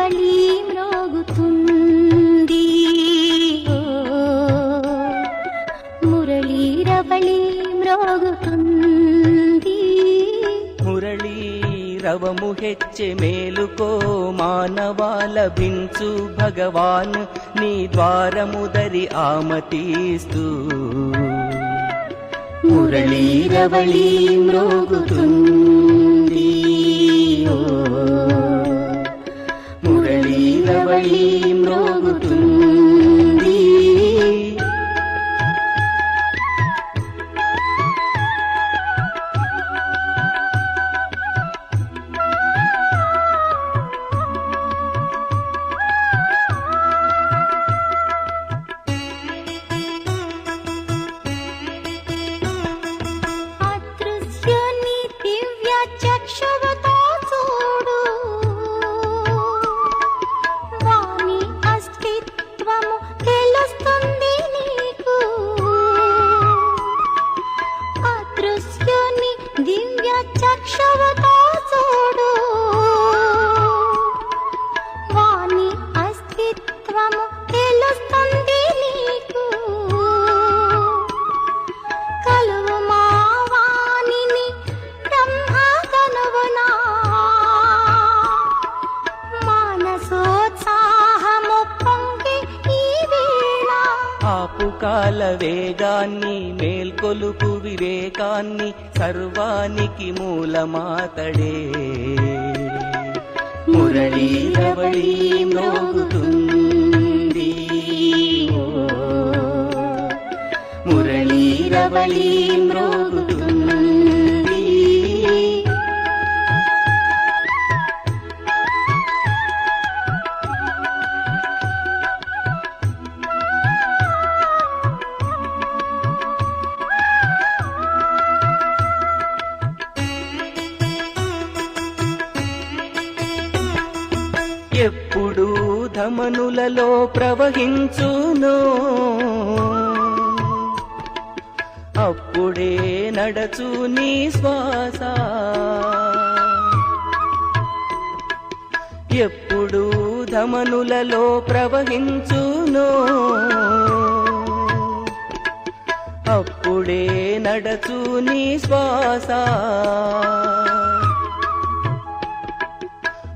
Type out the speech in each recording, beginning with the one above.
రవళి మ్రోగుతుంది మురళీ రవళి మ్రోగుతుంది మురళీ రవము హెచ్చే మేలుకో మానవాలభించు భగవాన్ నీ ద్వారముదరి ఆమతిస్తూ మురళీ రవళి మ్రోగుతుంది మురళీ రవళి మ్రోగుతుంది అదృశ్యుని దివ్య చక్షువుతో చూడు వాని అస్తిత్వము తెలుస్తుంది నీకు అదృశ్యుని దివ్య చక్షువుతో చూడు వాని అస్తిత్వము తెలుస్తుంది నీకు కలువు మా వాణిని బ్రహ్మ కనువునా మానసోత్సాహము పొంగి ఈ వేళ ఆపు కాల వేగాన్ని మేల్కొలుపు వివేకాన్ని సర్వానికి మూలమాతడే మురళీ రవళి మ్రోగుతుంది మురళీ రవళి మ్రోగుతుంది ఎప్పుడు ధమనులలో ప్రవహించును అప్పుడే నడచు నీ శ్వాస ఎప్పుడు ధమనులలో ప్రవహించును అప్పుడే నడచు నీ శ్వాస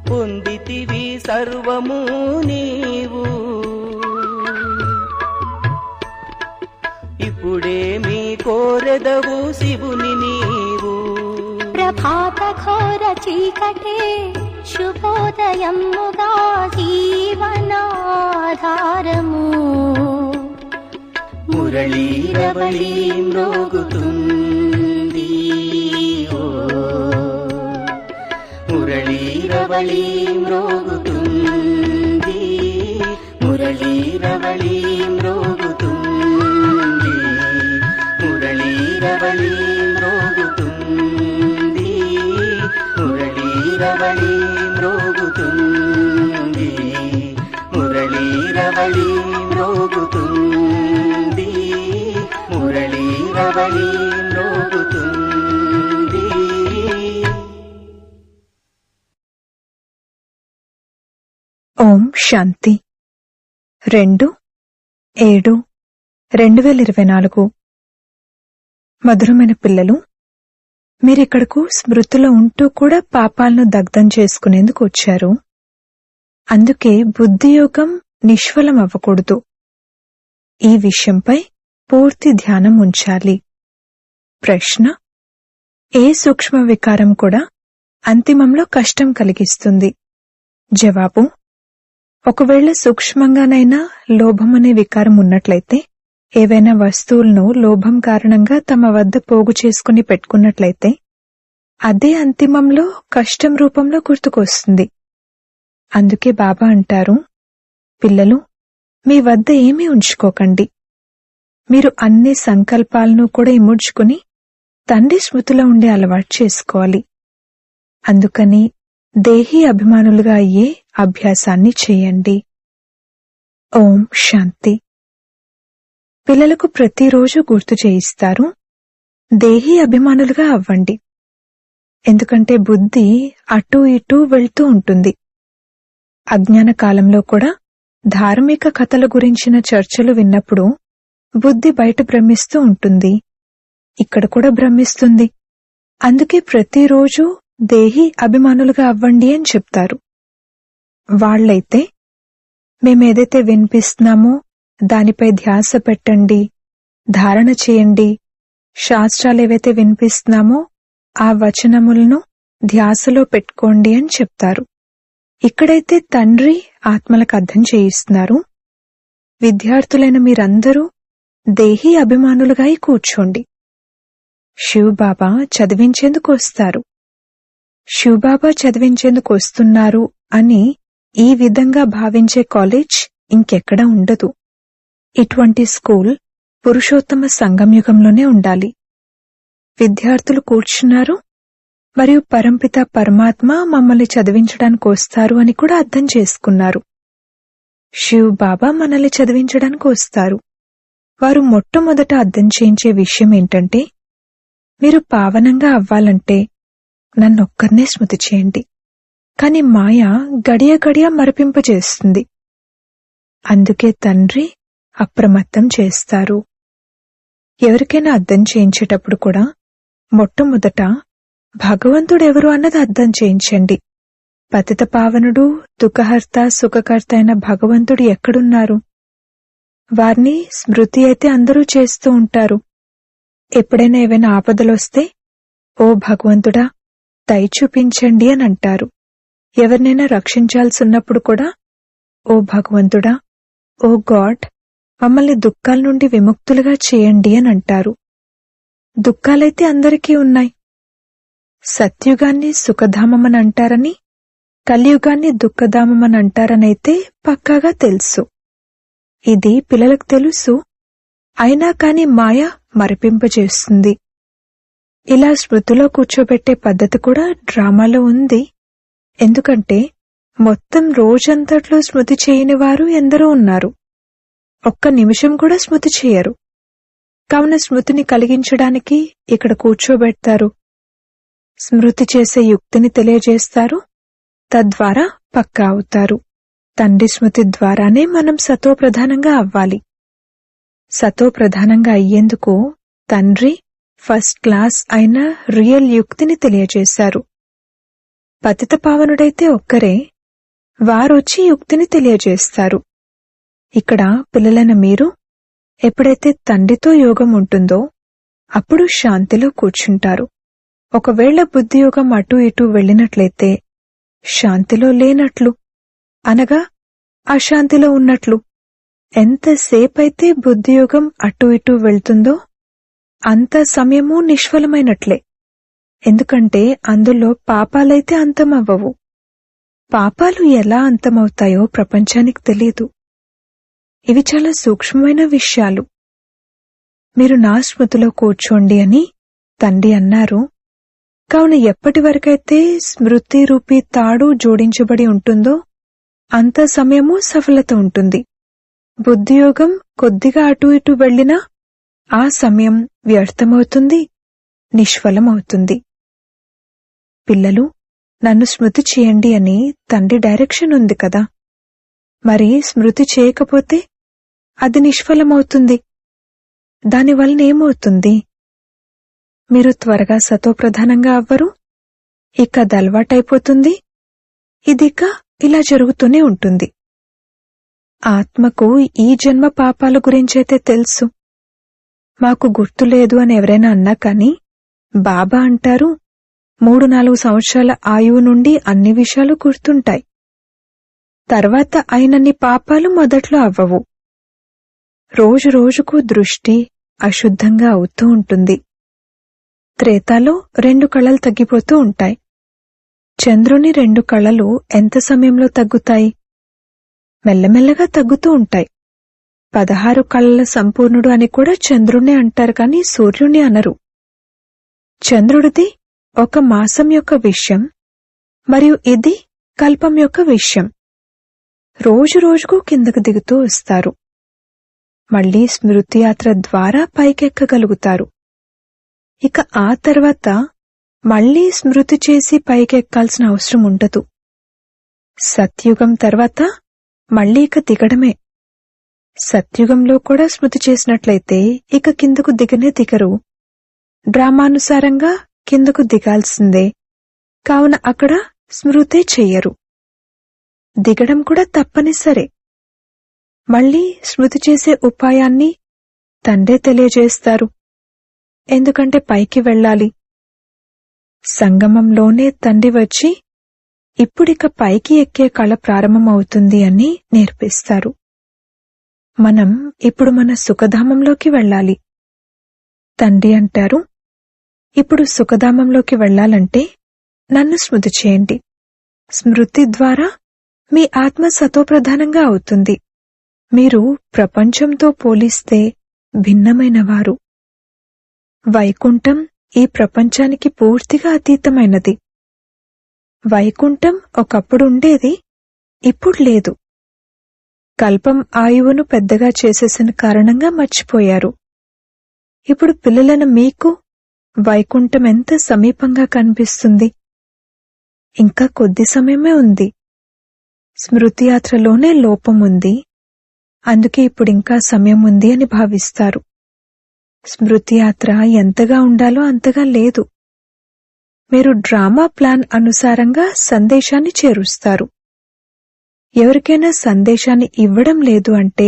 పొందితివి సర్వము నీవు ఇప్పుడేమి కోరెదవు శివుని నీవు ప్రభాత ఘోర చీకటే శుభోదయముగా జీవనాధారము మురళీ రవళి మ్రోగుతుంది మురళీ రవళి మ్రోగుతుంది మురళీ రవళి మ్రోగుతుంది మురళీ రవళి మ్రోగుతుంది మురళీ రవళి మ్రోగుతుంది మురళీ రవళి మ్రోగుతుంది మురళీ రవళి మ్రోగుతుంది. ఓం శాంతి 2/7/2024 మధురమైన పిల్లలు, మీరిక్కడకు స్మృతిలో ఉంటూ కూడా పాపాలను దగ్ధం చేసుకునేందుకు వచ్చారు. అందుకే బుద్ధియోగం నిష్ఫలం అవ్వకూడదు. ఈ విషయంపై పూర్తి ధ్యానం ఉంచాలి. ప్రశ్న: ఏ సూక్ష్మ వికారం కూడా అంతిమంలో కష్టం కలిగిస్తుంది? జవాబు: ఒకవేళ సూక్ష్మంగానైనా లోభమనే వికారం ఉన్నట్లయితే, ఏవైనా వస్తువులను లోభం కారణంగా తమ వద్ద పోగు చేసుకుని పెట్టుకున్నట్లయితే, అదే అంతిమంలో కష్టం రూపంలో గుర్తుకొస్తుంది. అందుకే బాబా అంటారు, పిల్లలు, మీ వద్ద ఏమీ ఉంచుకోకండి. మీరు అన్ని సంకల్పాలను కూడా ఇముడ్చుకుని తండ్రి స్మృతిలో ఉండే అలవాటు చేసుకోవాలి. అందుకని దేహీ అభిమానులుగా అయ్యే అభ్యాసాన్ని చేయండి. ఓం శాంతి. పిల్లలకు ప్రతిరోజు గుర్తు చేయిస్తారు, దేహీ అభిమానులుగా అవ్వండి. ఎందుకంటే బుద్ధి అటూ ఇటూ వెళ్తూ ఉంటుంది. అజ్ఞాన కాలంలో కూడా ధార్మిక కథల గురించిన చర్చలు విన్నప్పుడు బుద్ధి బయట భ్రమిస్తూ ఉంటుంది. ఇక్కడ కూడా భ్రమిస్తుంది. అందుకే ప్రతిరోజు దేహి అభిమానులుగా అవ్వండి అని చెప్తారు. వాళ్ళైతే మేమేదైతే వినిపిస్తున్నామో దానిపై ధ్యాస పెట్టండి, ధారణ చేయండి, శాస్త్రాలేవైతే వినిపిస్తున్నామో ఆ వచనములను ధ్యాసలో పెట్టుకోండి అని చెప్తారు. ఇక్కడైతే తండ్రి ఆత్మలకు అర్థం చేయిస్తున్నారు. విద్యార్థులైన మీరందరూ దేహీ అభిమానులుగా కూర్చోండి. శివబాబా చదివించేందుకు వస్తారు. శివబాబా చదివించేందుకు వస్తున్నారు అని ఈ విధంగా భావించే కాలేజ్ ఇంకెక్కడా ఉండదు. ఇటువంటి స్కూల్ పురుషోత్తమ సంగమయుగంలోనే ఉండాలి. విద్యార్థులు కూర్చున్నారు మరియు పరంపిత పరమాత్మ మమ్మల్ని చదివించడానికి వస్తారు అని కూడా అర్థం చేసుకున్నారు. శివ్ బాబా మనల్ని చదివించడానికి వస్తారు. వారు మొట్టమొదట అర్థం చేయించే విషయం ఏంటంటే, మీరు పావనంగా అవ్వాలంటే నన్నొక్కర్నే స్మృతి చేయండి. కాని మాయ గడియ గడియ మరపింపజేస్తుంది. అందుకే తండ్రి అప్రమత్తం చేస్తారు. ఎవరికైనా అర్థం చేయించేటప్పుడు కూడా మొట్టమొదట భగవంతుడెవరు అన్నది అర్థం చేయించండి. పతిత పావనుడు, దుఃఖహర్త, సుఖకర్త అయిన భగవంతుడు ఎక్కడున్నారు? వారిని స్మృతి అయితే అందరూ చేస్తూ ఉంటారు. ఎప్పుడైనా ఏవైనా ఆపదలొస్తే ఓ భగవంతుడా దయ చూపించండి అని అంటారు. ఎవరినైనా రక్షించాల్సిన్నప్పుడు కూడా ఓ భగవంతుడా, ఓ గాడ్, మమ్మల్ని దుఃఖాల నుండి విముక్తులుగా చేయండి అని అంటారు. దుఃఖాలైతే అందరికీ ఉన్నాయి. సత్యుగాన్ని సుఖధామమని అంటారని, కలియుగాన్ని దుఃఖధామమని అంటారనైతే పక్కాగా తెలుసు. ఇది పిల్లలకు తెలుసు. అయినా కాని మాయ మరిపింపజేస్తుంది. ఇలా స్మృతిలో కూర్చోబెట్టే పద్ధతి కూడా డ్రామాలో ఉంది. ఎందుకంటే మొత్తం రోజంతట్లో స్మృతి చేయని వారు ఎందరో ఉన్నారు. ఒక్క నిమిషం కూడా స్మృతి చేయరు. కావున స్మృతిని కలిగించడానికి ఇక్కడ కూర్చోబెడతారు. స్మృతి చేసే యుక్తిని తెలియజేస్తారు. తద్వారా పక్కా అవుతారు. తండ్రి స్మృతి ద్వారానే మనం సతోప్రధానంగా అవ్వాలి. సతోప్రధానంగా అయ్యేందుకు తండ్రి ఫస్ట్ క్లాస్ అయిన రియల్ యుక్తిని తెలియజేశారు. పతిత పావనుడైతే ఒక్కరే, వారొచ్చి యుక్తిని తెలియజేస్తారు. ఇక్కడ పిల్లలైన మీరు ఎప్పుడైతే తండ్రితో యోగం ఉంటుందో అప్పుడు శాంతిలో కూర్చుంటారు. ఒకవేళ బుద్ధియోగం అటూ ఇటూ వెళ్ళినట్లయితే శాంతిలో లేనట్లు, అనగా అశాంతిలో ఉన్నట్లు. ఎంతసేపైతే బుద్ధియోగం అటూ ఇటూ వెళ్తుందో అంత సమయము నిష్ఫలమైనట్లే. ఎందుకంటే అందులో పాపాలైతే అంతమవ్వవు. పాపాలు ఎలా అంతమవుతాయో ప్రపంచానికి తెలీదు. ఇవి చాలా సూక్ష్మమైన విషయాలు. మీరు నా స్మృతిలో కూర్చోండి అని తండ్రి అన్నారు. కావున ఎప్పటి వరకైతే స్మృతి రూపీ తాడు జోడించబడి ఉంటుందో అంత సమయము సఫలత ఉంటుంది. బుద్ధియోగం కొద్దిగా అటూ ఇటూ వెళ్లినా ఆ సమయం వ్యర్థమవుతుంది, నిష్ఫలమవుతుంది. పిల్లలు, నన్ను స్మృతి చేయండి అని తండ్రి డైరెక్షన్ ఉంది కదా. మరి స్మృతి చేయకపోతే అది నిష్ఫలమవుతుంది. దానివల్ల ఏమవుతుంది? మీరు త్వరగా సతోప్రధానంగా అవ్వరు. ఇక అది అలవాటైపోతుంది. ఇదిక ఇలా జరుగుతూనే ఉంటుంది. ఆత్మకు ఈ జన్మ పాపాల గురించైతే తెలుసు. మాకు గుర్తులేదు అని ఎవరైనా అన్నా కాని బాబా అంటారు, 3-4 సంవత్సరాల ఆయువు నుండి అన్ని విషయాలు గుర్తుంటాయి. తర్వాత అయినన్ని పాపాలు మొదట్లో అవ్వవు. రోజు రోజుకు దృష్టి అశుద్ధంగా అవుతూ ఉంటుంది. త్రేతాలో 2 కళలు తగ్గిపోతూ ఉంటాయి. చంద్రుని 2 కళలు ఎంత సమయంలో తగ్గుతాయి? మెల్లమెల్లగా తగ్గుతూ ఉంటాయి. 16 కళల సంపూర్ణుడు అని కూడా చంద్రుణ్ణి అంటారు కాని సూర్యుణ్ణి అనరు. చంద్రుడిది 1 మాసం యొక్క విషయం, మరియు ఇది కల్పం యొక్క విషయం. రోజు రోజుకు కిందకు దిగుతూ వస్తారు. మళ్లీ స్మృతి యాత్ర ద్వారా పైకెక్కగలుగుతారు. ఇక ఆ తర్వాత మళ్లీ స్మృతి చేసి పైకెక్కాల్సిన అవసరం ఉండదు. సత్యుగం తర్వాత మళ్ళీ ఇక దిగడమే. సత్యుగంలో కూడా స్మృతి చేసినట్లయితే ఇక కిందకు దిగనే దిగరు. డ్రామానుసారంగా కిందకు దిగాల్సిందే. కావున అక్కడ స్మృతే చెయ్యరు. దిగడం కూడా తప్పనిసరే. మళ్ళీ స్మృతి చేసే ఉపాయాన్ని తండ్రే తెలియజేస్తారు. ఎందుకంటే పైకి వెళ్ళాలి. సంగమంలోనే తండ్రి వచ్చి ఇప్పుడిక పైకి ఎక్కే కళ ప్రారంభమవుతుంది అని నేర్పిస్తారు. మనం ఇప్పుడు మన సుఖధామంలోకి వెళ్ళాలి. తండ్రి అంటారు, ఇప్పుడు సుఖధామంలోకి వెళ్ళాలంటే నన్ను స్మృతి చేయండి. స్మృతి ద్వారా మీ ఆత్మ సతోప్రధానంగా అవుతుంది. మీరు ప్రపంచంతో పోలిస్తే భిన్నమైనవారు. వైకుంఠం ఈ ప్రపంచానికి పూర్తిగా అతీతమైనది. వైకుంఠం ఒకప్పుడు ఉండేది, ఇప్పుడు లేదు. కల్పం ఆయువును పెద్దగా చేసేసిన కారణంగా మర్చిపోయారు. ఇప్పుడు పిల్లలను మీకు వైకుంఠం ఎంత సమీపంగా కనిపిస్తుంది. ఇంకా కొద్ది సమయమే ఉంది. స్మృతి యాత్రలోనే లోపం ఉంది. అందుకే ఇప్పుడింకా సమయం ఉంది అని భావిస్తారు. స్మృతి యాత్ర ఎంతగా ఉండాలో అంతగా లేదు. మీరు డ్రామా ప్లాన్ అనుసారంగా సందేశాన్ని చేరుస్తారు. ఎవరికైనా సందేశాన్ని ఇవ్వడం లేదు అంటే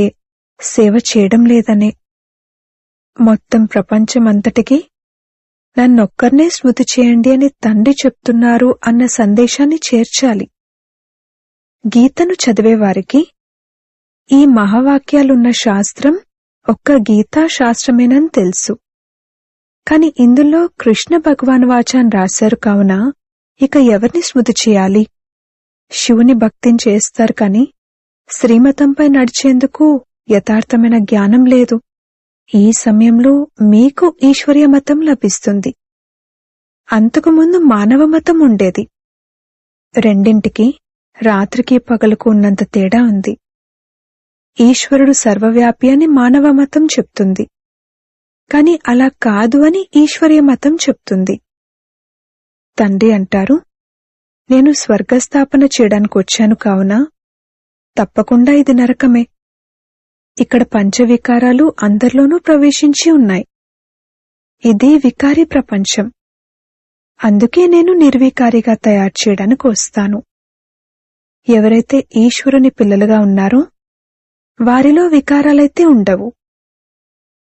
సేవ చేయడం లేదనే. మొత్తం ప్రపంచమంతటికి నన్నొక్కర్నే స్మృతి చేయండి అని తండ్రి చెప్తున్నారు అన్న సందేశాన్ని చేర్చాలి. గీతను చదివేవారికి ఈ మహావాక్యాలున్న శాస్త్రం ఒక్క గీతా శాస్త్రమేనని తెలుసు. కాని ఇందులో కృష్ణ భగవాన్ వాచాన్ రాశారు కావున ఇక ఎవరిని స్మృతి చేయాలి? శివుని భక్తిని చేస్తారు కాని శ్రీమతంపై నడిచేందుకు యథార్థమైన జ్ఞానం లేదు. ఈ సమయంలో మీకు ఈశ్వర్య మతం లభిస్తుంది. అంతకుముందు మానవ మతం ఉండేది. రెండింటికి రాత్రికి పగలుకు ఉన్నంత తేడా ఉంది. ఈశ్వరుడు సర్వవ్యాపి అని మానవ మతం చెప్తుంది. కాని అలా కాదు అని ఈశ్వర్య మతం చెప్తుంది. తండ్రి అంటారు, నేను స్వర్గస్థాపన చేయడానికి వచ్చాను కావున తప్పకుండా ఇది నరకమే. ఇక్కడ పంచవికారాలు అందరిలోనూ ప్రవేశించి ఉన్నాయి. ఇది వికారి ప్రపంచం. అందుకే నేను నిర్వికారిగా తయారు చేయడానికి వస్తాను. ఎవరైతే ఈశ్వరుని పిల్లలుగా ఉన్నారో వారిలో వికారాలైతే ఉండవు.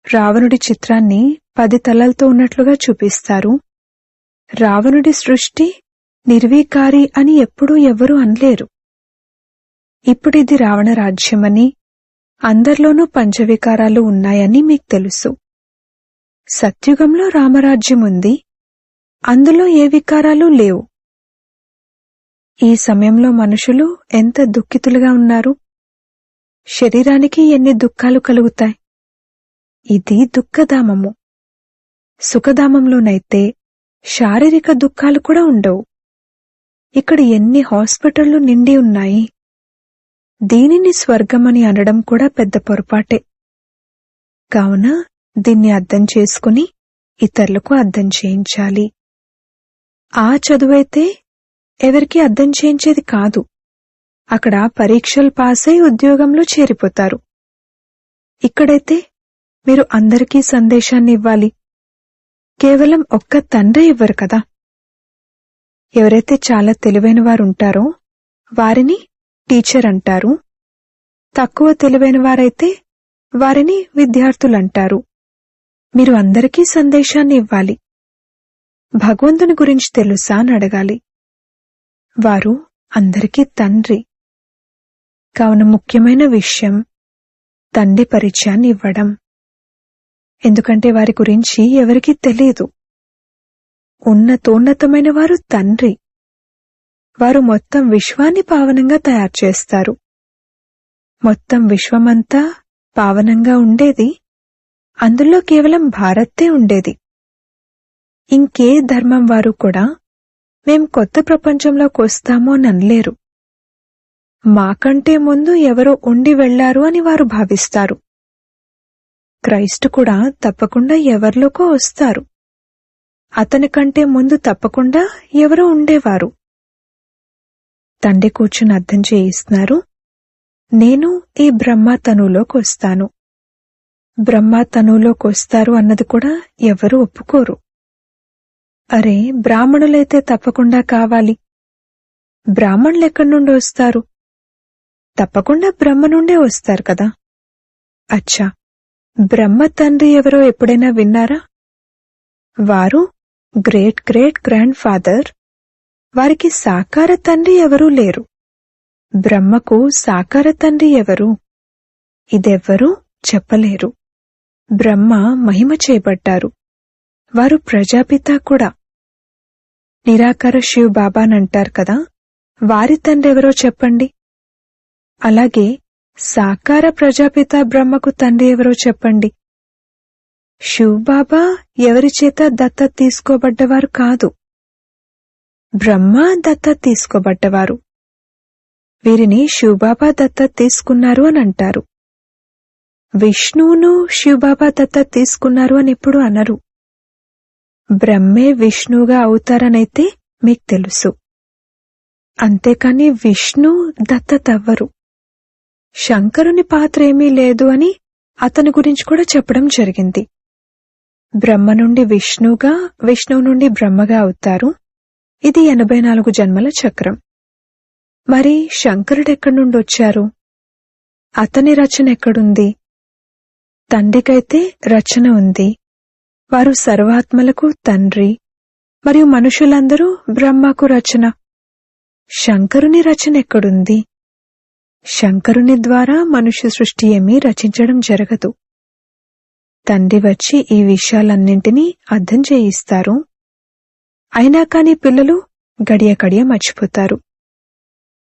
రావణుడి చిత్రాన్ని 10 తలలతో ఉన్నట్లుగా చూపిస్తారు. రావణుడి సృష్టి నిర్వికారి అని ఎప్పుడూ ఎవరూ అనలేరు. ఇప్పుడిది రావణ రాజ్యమని, అందరిలోనూ పంచవికారాలు ఉన్నాయని మీకు తెలుసు. సత్యుగంలో రామరాజ్యం ఉంది. అందులో ఏ వికారాలు లేవు. ఈ సమయంలో మనుషులు ఎంత దుఃఖితులుగా ఉన్నారు. శరీరానికి ఎన్ని దుఃఖాలు కలుగుతాయి. ఇది దుఃఖధామము. సుఖధామంలోనైతే శారీరక దుఃఖాలు కూడా ఉండవు. ఇక్కడ ఎన్ని హాస్పిటళ్లు నిండి ఉన్నాయి. దీనిని స్వర్గమని అనడం కూడా పెద్ద పొరపాటే. కావున దీన్ని అర్థం చేసుకుని ఇతరులకు అర్థం చేయించాలి. ఆ చదువైతే ఎవరికీ అర్థం చేయించేది కాదు. అక్కడ పరీక్షలు పాస్ అయి ఉద్యోగంలో చేరిపోతారు. ఇక్కడైతే మీరు అందరికీ సందేశాన్ని ఇవ్వాలి. కేవలం ఒక్క తండ్రి ఇవ్వరు కదా. ఎవరైతే చాలా తెలివైన వారుంటారో వారిని టీచర్ అంటారు. తక్కువ తెలివైన వారైతే వారిని విద్యార్థులంటారు. మీరు అందరికీ సందేశాన్ని ఇవ్వాలి. భగవంతుని గురించి తెలుసా అని అడగాలి. వారు అందరికీ తండ్రి. కావున ముఖ్యమైన విషయం తండ్రి పరిచయాన్ని ఇవ్వడం. ఎందుకంటే వారి గురించి ఎవరికీ తెలియదు. ఉన్నతోన్నతమైన వారు తండ్రి. వారు మొత్తం విశ్వాన్ని పావనంగా తయారు చేస్తారు. మొత్తం విశ్వమంతా పావనంగా ఉండేది. అందులో కేవలం భారతే ఉండేది. ఇంకే ధర్మం వారు కూడా మేం కొత్త ప్రపంచంలోకి వస్తాము అని అనలేరు. మాకంటే ముందు ఎవరో ఉండి వెళ్లారు అని వారు భావిస్తారు. క్రైస్తు కూడా తప్పకుండా ఎవరిలోకో వస్తారు. అతని కంటే ముందు తప్పకుండా ఎవరో ఉండేవారు. తండ్రి కూర్చుని అర్థం చేయిస్తున్నారు, నేను ఈ బ్రహ్మ తనువులోకి వస్తాను. బ్రహ్మ తనువులోకి వస్తారు అన్నది కూడా ఎవరూ ఒప్పుకోరు. అరే, బ్రాహ్మణులైతే తప్పకుండా కావాలి. బ్రాహ్మణులు ఎక్కడి నుండి వస్తారు? తప్పకుండా బ్రహ్మ నుండే వస్తారు కదా. అచ్చా, బ్రహ్మ తండ్రి ఎవరో ఎప్పుడైనా విన్నారా? వారు గ్రేట్ గ్రేట్ గ్రాండ్ ఫాదర్. వారికి సాకార తండ్రి ఎవరూ లేరు. బ్రహ్మకు సాకార తండ్రి ఎవరు? ఇదెవ్వరూ చెప్పలేరు. బ్రహ్మ మహిమ చేయబడ్డారు. వారు ప్రజాపిత కూడా. నిరాకార శివ్ బాబానంటారు కదా, వారి తండ్రి ఎవరో చెప్పండి. అలాగే సాకార ప్రజాపిత బ్రహ్మకు తండ్రి ఎవరో చెప్పండి. శివ్ బాబా ఎవరి చేత దత్తత తీసుకోబడ్డవారు కాదు, బ్రహ్మ దత్తత తీసుకోబడ్డవారు. వీరిని శివబాబా దత్తత తీసుకున్నారు అని అంటారు. విష్ణువును శివబాబా దత్తత తీసుకున్నారు అని ఎప్పుడు అనరు. బ్రహ్మే విష్ణువుగా అవుతారనైతే మీకు తెలుసు. అంతేకాని విష్ణు దత్తత అవ్వరు. శంకరుని పాత్ర ఏమీ లేదు అని అతని గురించి కూడా చెప్పడం జరిగింది. బ్రహ్మ నుండి విష్ణువుగా, విష్ణువు నుండి బ్రహ్మగా అవుతారు. ఇది 84 జన్మల చక్రం. మరి శంకరుడెక్కడి నుండి వచ్చారు? అతని రచన ఎక్కడుంది? తండ్రికైతే రచన ఉంది. వారు సర్వాత్మలకు తండ్రి, మరియు మనుషులందరూ బ్రహ్మకు రచన. శంకరుని రచన ఎక్కడుంది? శంకరుని ద్వారా మనుష్య సృష్టి ఏమీ రచించడం జరగదు. తండ్రి వచ్చి ఈ విషయాలన్నింటినీ అర్థం చేయిస్తారు. అయినా కాని పిల్లలు గడియ గడియ మర్చిపోతారు.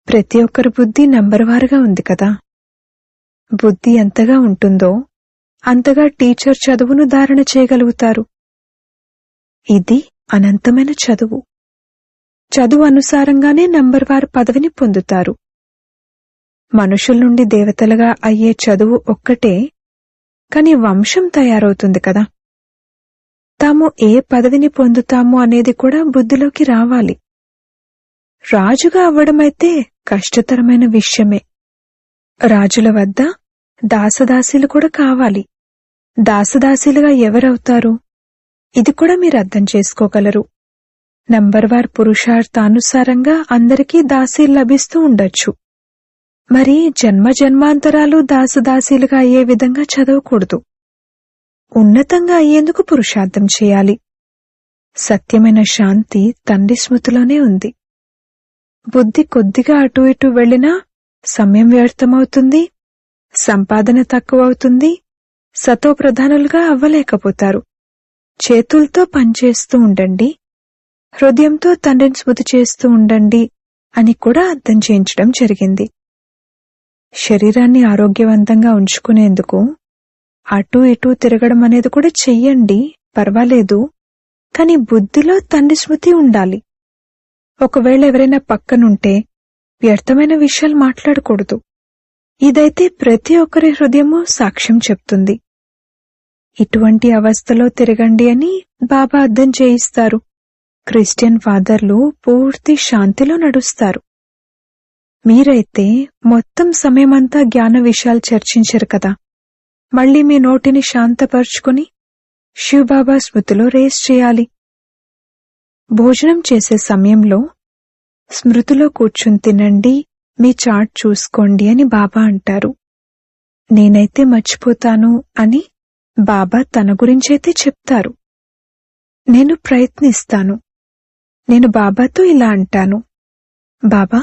ప్రతి ఒక్కరి బుద్ధి నంబర్వారుగా ఉంది కదా. బుద్ధి ఎంతగా ఉంటుందో అంతగా టీచర్ చదువును ధారణ చేయగలుగుతారు. ఇది అనంతమైన చదువు. చదువు అనుసారంగానే నంబర్వారు పదవిని పొందుతారు. మనుషుల నుండి దేవతలుగా అయ్యే చదువు ఒక్కటే, కాని వంశం తయారవుతుంది కదా. తాము ఏ పదవిని పొందుతాము అనేది కూడా బుద్ధిలోకి రావాలి. రాజుగా అవ్వడమైతే కష్టతరమైన విషయమే. రాజుల వద్ద దాసదాసీలు కూడా కావాలి. దాసదాసీలుగా ఎవరవుతారు? ఇది కూడా మీరు అర్థం చేసుకోగలరు. నంబర్వార్ పురుషార్థానుసారంగా అందరికీ దాసీలు లభిస్తూ ఉండొచ్చు. మరి జన్మ జన్మాంతరాలు దాసదాసీలుగా అయ్యే విధంగా చదవకూడదు. ఉన్నతంగా అయ్యేందుకు పురుషార్థం చేయాలి. సత్యమైన శాంతి తండ్రి స్మృతిలోనే ఉంది. బుద్ధి కొద్దిగా అటు ఇటు వెళ్లినా సమయం వ్యర్థమవుతుంది, సంపాదన తక్కువవుతుంది, సతోప్రధానులుగా అవ్వలేకపోతారు. చేతులతో పనిచేస్తూ ఉండండి, హృదయంతో తండ్రిని స్మృతి చేస్తూ ఉండండి అని కూడా అర్థం చేయించడం జరిగింది. శరీరాన్ని ఆరోగ్యవంతంగా ఉంచుకునేందుకు అటూ ఇటూ తిరగడం అనేది కూడా చెయ్యండి, పర్వాలేదు. కాని బుద్ధిలో తండ్రి స్మృతి ఉండాలి. ఒకవేళ ఎవరైనా పక్కనుంటే వ్యర్థమైన విషయాలు మాట్లాడకూడదు. ఇదైతే ప్రతి ఒక్కరి హృదయము సాక్ష్యం చెప్తుంది. ఇటువంటి అవస్థలో తిరగండి అని బాబా అర్థం చేయిస్తారు. క్రిస్టియన్ ఫాదర్లు పూర్తి శాంతిలో నడుస్తారు. మీరైతే మొత్తం సమయమంతా జ్ఞాన విషయాలు చర్చించరు కదా. మళ్లీ మీ నోటిని శాంతపరుచుకుని శివబాబా స్మృతిలో రేస్ చేయాలి. భోజనం చేసే సమయంలో స్మృతిలో కూర్చుని తినండి, మీ చాట్ చూసుకోండి అని బాబా అంటారు. నేనైతే మర్చిపోతాను అని బాబా తన గురించైతే చెప్తారు. నేను ప్రయత్నిస్తాను. నేను బాబాతో ఇలా అంటాను, బాబా,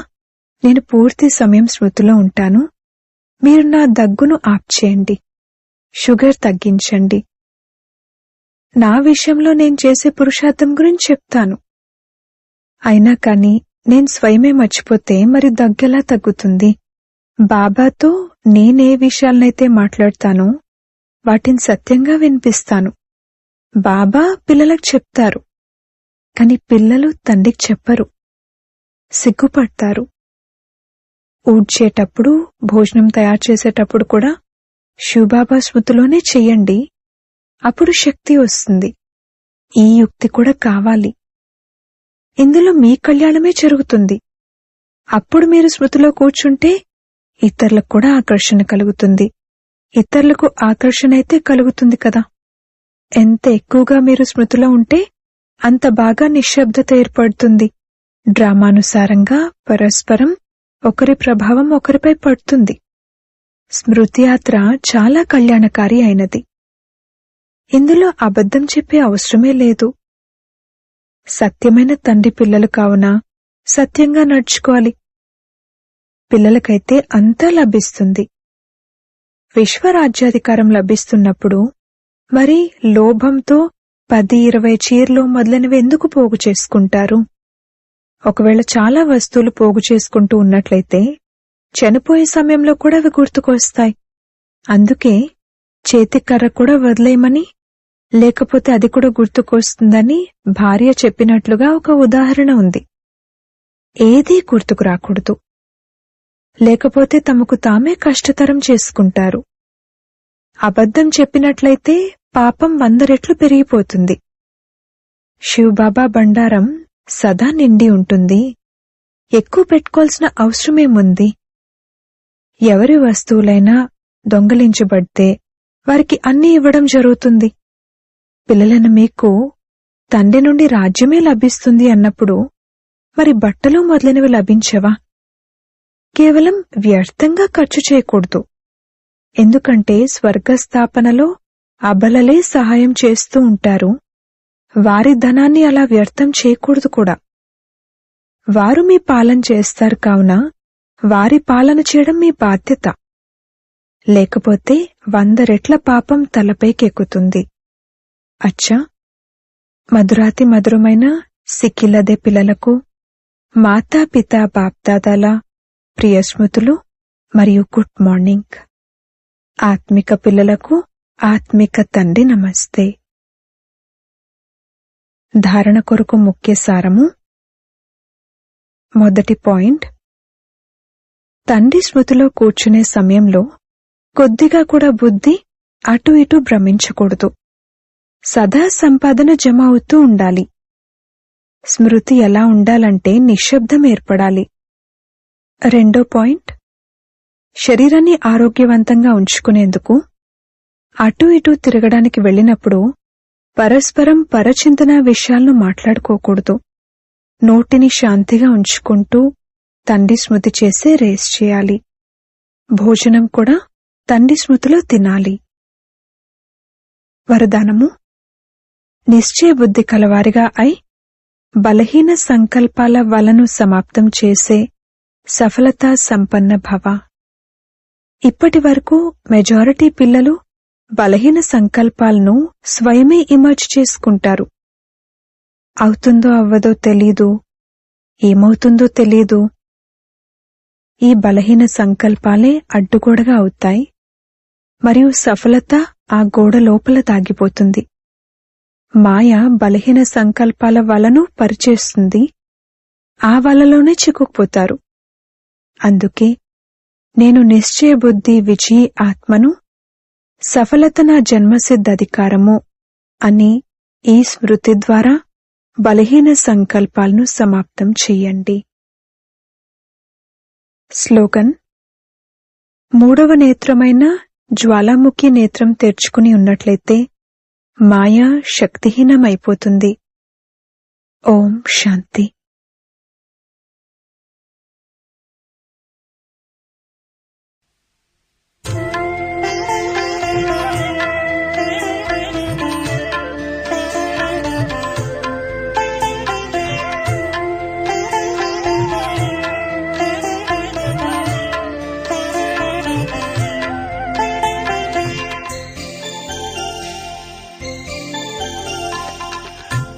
నేను పూర్తి సమయం స్మృతిలో ఉంటాను. మీరు నా దగ్గును ఆప్ చేయండి, షుగర్ తగ్గించండి. నా విషయంలో నేను చేసే పురుషార్థం గురించి చెప్తాను. అయినా కాని నేను స్వయమే మర్చిపోతే మరి దగ్గెలా తగ్గుతుంది? బాబాతో నేనే విషయాలనైతే మాట్లాడతానో వాటిని సత్యంగా వినిపిస్తాను. బాబా పిల్లలకు చెప్తారు, కాని పిల్లలు తండ్రికి చెప్పరు, సిగ్గుపడతారు. ఊడ్చేటప్పుడు, భోజనం తయారు చేసేటప్పుడు కూడా శివబాబా స్మృతిలోనే చెయ్యండి. అప్పుడు శక్తి వస్తుంది. ఈ యుక్తి కూడా కావాలి. ఇందులో మీ కళ్యాణమే జరుగుతుంది. అప్పుడు మీరు స్మృతిలో కూర్చుంటే ఇతరులకు కూడా ఆకర్షణ కలుగుతుంది. ఇతరులకు ఆకర్షణ అయితే కలుగుతుంది కదా. ఎంత ఎక్కువగా మీరు స్మృతిలో ఉంటే అంత బాగా నిశ్శబ్దత ఏర్పడుతుంది. డ్రామానుసారంగా పరస్పరం ఒకరి ప్రభావం ఒకరిపై పడుతుంది. స్మృతి యాత్ర చాలా కళ్యాణకారి అయినది. ఇందులో అబద్ధం చెప్పే అవసరమే లేదు. సత్యమైన తండ్రి పిల్లలు కావున సత్యంగా నడుచుకోవాలి. పిల్లలకైతే అంతా లభిస్తుంది. విశ్వరాజ్యాధికారం లభిస్తున్నప్పుడు మరి లోభంతో 10-20 చీరలు మొదలైనవి ఎందుకు పోగు చేసుకుంటారు? ఒకవేళ చాలా వస్తువులు పోగు చేసుకుంటూ ఉన్నట్లయితే చనిపోయే సమయంలో కూడా అవి గుర్తుకొస్తాయి. అందుకే చేతికర్ర కూడా వదిలేయమని, లేకపోతే అది కూడా గుర్తుకొస్తుందని భార్య చెప్పినట్లుగా ఒక ఉదాహరణ ఉంది. ఏదీ గుర్తుకు రాకూడదు, లేకపోతే తమకు తామే కష్టతరం చేసుకుంటారు. అబద్ధం చెప్పినట్లయితే పాపం 100 రెట్లు పెరిగిపోతుంది. శివబాబా బండారం సదా నిండి ఉంటుంది. ఎక్కువ పెట్టుకోవాల్సిన అవసరమేముంది? ఎవరి వస్తువులైనా దొంగలించబడితే వారికి అన్నీ ఇవ్వడం జరుగుతుంది. పిల్లలను మీకు తండ్రి నుండి రాజ్యమే లభిస్తుంది అన్నప్పుడు మరి బట్టలు మొదలైనవి లభించవా? కేవలం వ్యర్థంగా ఖర్చు చేయకూడదు. ఎందుకంటే స్వర్గస్థాపనలో అబలలే సహాయం చేస్తూ ఉంటారు. వారి ధనాన్ని అలా వ్యర్థం చేయకూడదు కూడా. వారు మీ పాలన చేస్తారు కావున వారి పాలన చేయడం మీ బాధ్యత. లేకపోతే 100 రెట్ల పాపం తలపైకెక్కుతుంది. అచ్చా, మధురాతి మధురమైన సిక్కిలదే పిల్లలకు మాతాపితా బాప్దాదాల ప్రియస్మృతులు మరియు గుడ్ మార్నింగ్. ఆత్మిక పిల్లలకు ఆత్మిక తండ్రి నమస్తే. ధారణ కొరకు ముఖ్య సారము. మొదటి పాయింట్, తండ్రి స్మృతిలో కూర్చునే సమయంలో కొద్దిగా కూడా బుద్ధి అటు ఇటు భ్రమించకూడదు. సదా సంపాదన జమ అవుతూ ఉండాలి. స్మృతి ఎలా ఉండాలంటే నిశ్శబ్దం ఏర్పడాలి. రెండో పాయింట్, శరీరాన్ని ఆరోగ్యవంతంగా ఉంచుకునేందుకు అటూ ఇటూ తిరగడానికి వెళ్ళినప్పుడు పరస్పరం పరచింతన విషయాలను మాట్లాడుకోకూడదు. నోటిని శాంతిగా ఉంచుకుంటూ తండ్రి స్మృతి చేసే రేస్ చేయాలి. భోజనం కూడా తండ్రి స్మృతిలో తినాలి. వరదానము: నిశ్చయ బుద్ధి కలవారిగా అయి బలహీన సంకల్పాల వలను సమాప్తం చేసే సఫలతా సంపన్న భవ. ఇప్పటి వరకు మెజారిటీ పిల్లలు బలహీన సంకల్పాలను స్వయమే ఇమర్జ్ చేసుకుంటారు. అవుతుందో అవ్వదో తెలీదు, ఏమవుతుందో తెలీదు. ఈ బలహీన సంకల్పాలే అడ్డుగోడగా అవుతాయి మరియు సఫలత ఆ గోడ లోపల దాగిపోతుంది. మాయ బలహీన సంకల్పాల వలను పరిచేస్తుంది. ఆ వలలోనే చిక్కుకుపోతారు. అందుకే నేను నిశ్చయ బుద్ధి విజయీ ఆత్మను, సఫలత నా జన్మసిద్ధ అధికారము అని ఈ స్మృతి ద్వారా బలహీన సంకల్పాలను సమాప్తం చెయ్యండి. స్లోగన్: మూడవ నేత్రమైన జ్వాలాముఖి నేత్రం తెరుచుకుని ఉన్నట్లయితే మాయ శక్తిహీనమైపోతుంది. ఓం శాంతి.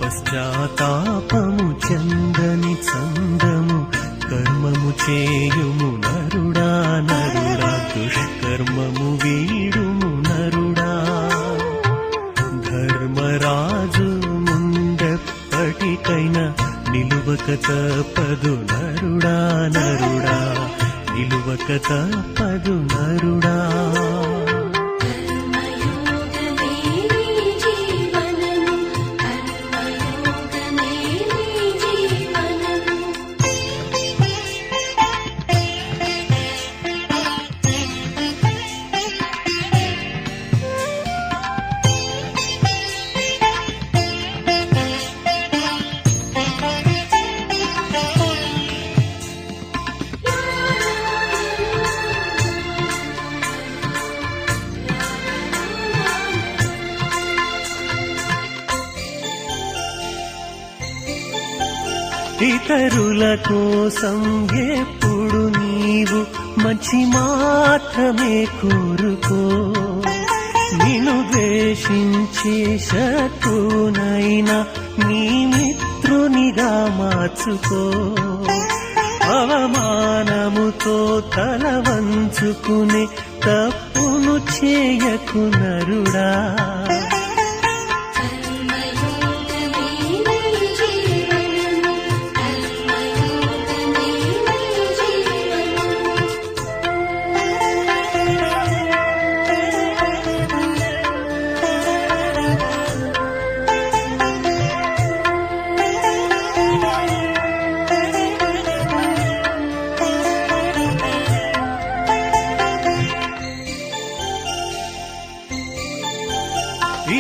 పశ్చాత్తాపము చందని చందము కర్మము చేయుము నరుడా నరుడా, దుష్కర్మము వీడుము నరుడా. ధర్మరాజు ముందెప్పటికైనా నిలువక తప్పదు నరుడా నరుడా, నిలువక తప్పదు నరుడా. ఇతరుల కోసం ఎప్పుడు నీవు మంచి మాత్రమే కోరుకో. నిన్ను ద్వేషించే శత్రువునైనా నీ మిత్రునిగా మార్చుకో. అవమానముతో తల వంచుకునే తప్పును చేయకు నరుడా.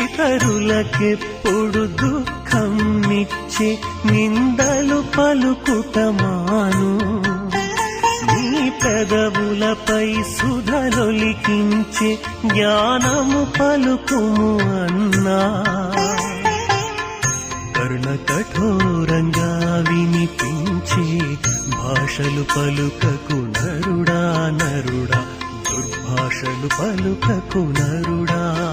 ఇతరులకెప్పుడు దుఃఖం నిచ్చే నిందలు పలుకుటమాను. నీ పెదవులపై సుధలొలికించే జ్ఞానము పలుకుము అన్నా. కర్ణ కఠోరంగా వినిపించే భాషలు పలుకకు నరుడా నరుడా. దుర్భాషలు పలుకకు నరుడా.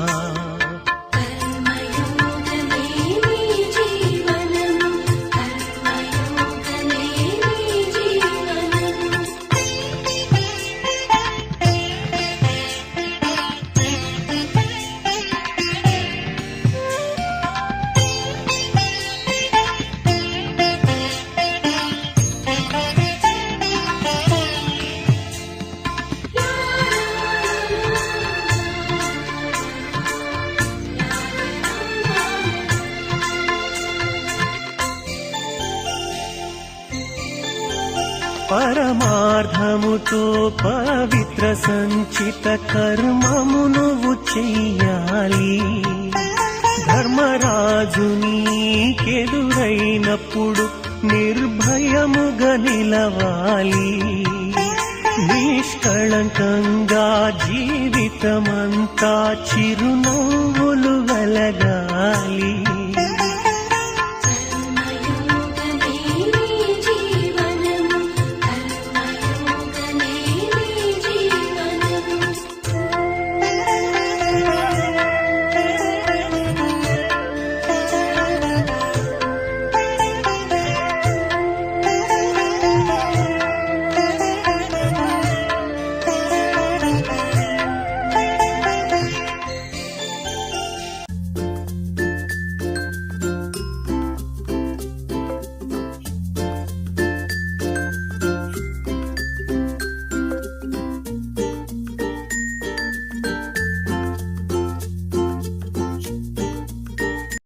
పరమార్థముతో పవిత్ర సంచిత కర్మము నువ్వు చెయ్యాలి. ధర్మరాజు నీకెదురైనప్పుడు నిర్భయముగా నిలవాలి. నిష్కళంకంగా జీవితమంతా చిరునవ్వులు వెలగాలి.